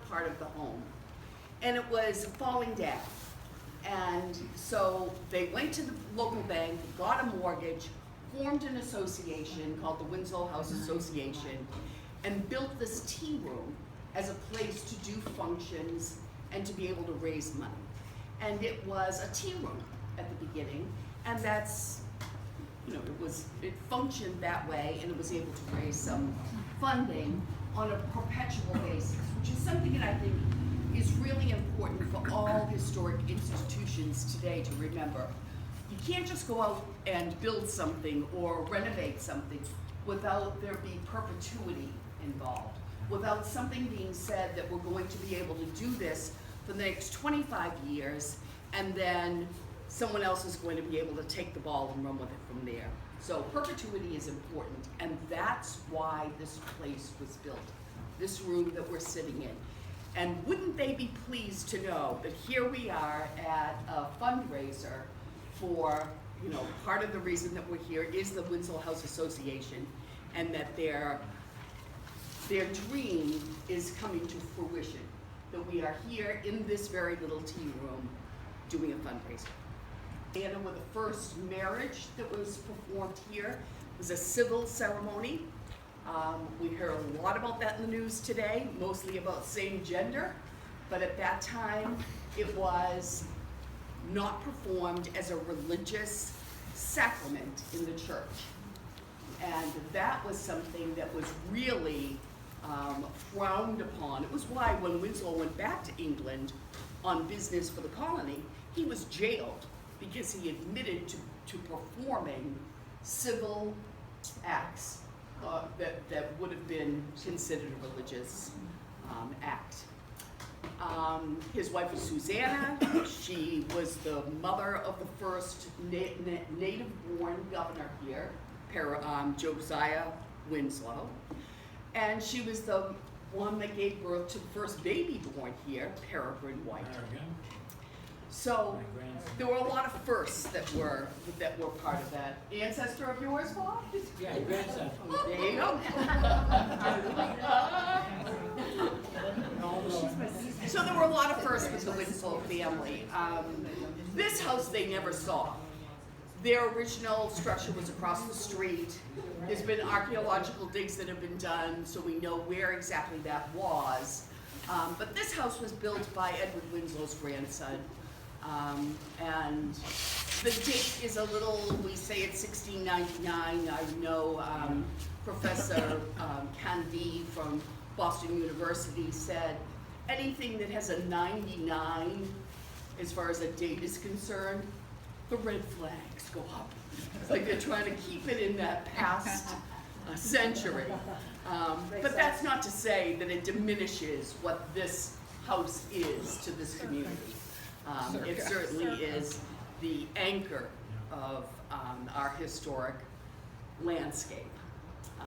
part of the home. And it was falling down. And so they went to the local bank, got a mortgage, formed an association called the Winslow House Association, and built this tea room as a place to do functions and to be able to raise money. And it was a tea room at the beginning, and that's, you know, it functioned that way, and it was able to raise some funding on a perpetual basis, which is something that I think is really important for all historic institutions today to remember. You can't just go out and build something or renovate something without there being perpetuity involved, without something being said that we're going to be able to do this for the next 25 years, and then someone else is going to be able to take the ball and run with it from there. So perpetuity is important, and that's why this place was built, this room that we're sitting in. And wouldn't they be pleased to know that here we are at a fundraiser for, you know, part of the reason that we're here is the Winslow House Association, and that their dream is coming to fruition, that we are here in this very little tea room doing a fundraiser. Anna, with the first marriage that was performed here, was a civil ceremony. We heard a lot about that in the news today, mostly about same gender, but at that time it was not performed as a religious sacrament in the church. And that was something that was really frowned upon. It was why when Winslow went back to England on business for the colony, he was jailed because he admitted to performing civil acts that would have been considered a religious act. His wife was Susanna. She was the mother of the first native-born governor here, Josiah Winslow. And she was the one that gave birth to the first baby born here, Peregrine White. So there were a lot of firsts that were part of that. Ancestor of yours, Bob? Yeah, grandson. There you go. So there were a lot of firsts with the Winslow family. This house they never saw. Their original structure was across the street. There's been archaeological digs that have been done, so we know where exactly that was. But this house was built by Edward Winslow's grandson. And the date is a little, we say it's 1699. I know Professor Candy from Boston University said anything that has a 99 as far as a date is concerned, the red flags go up. It's like they're trying to keep it in that past century. But that's not to say that it diminishes what this house is to this community. It certainly is the anchor of our historic landscape.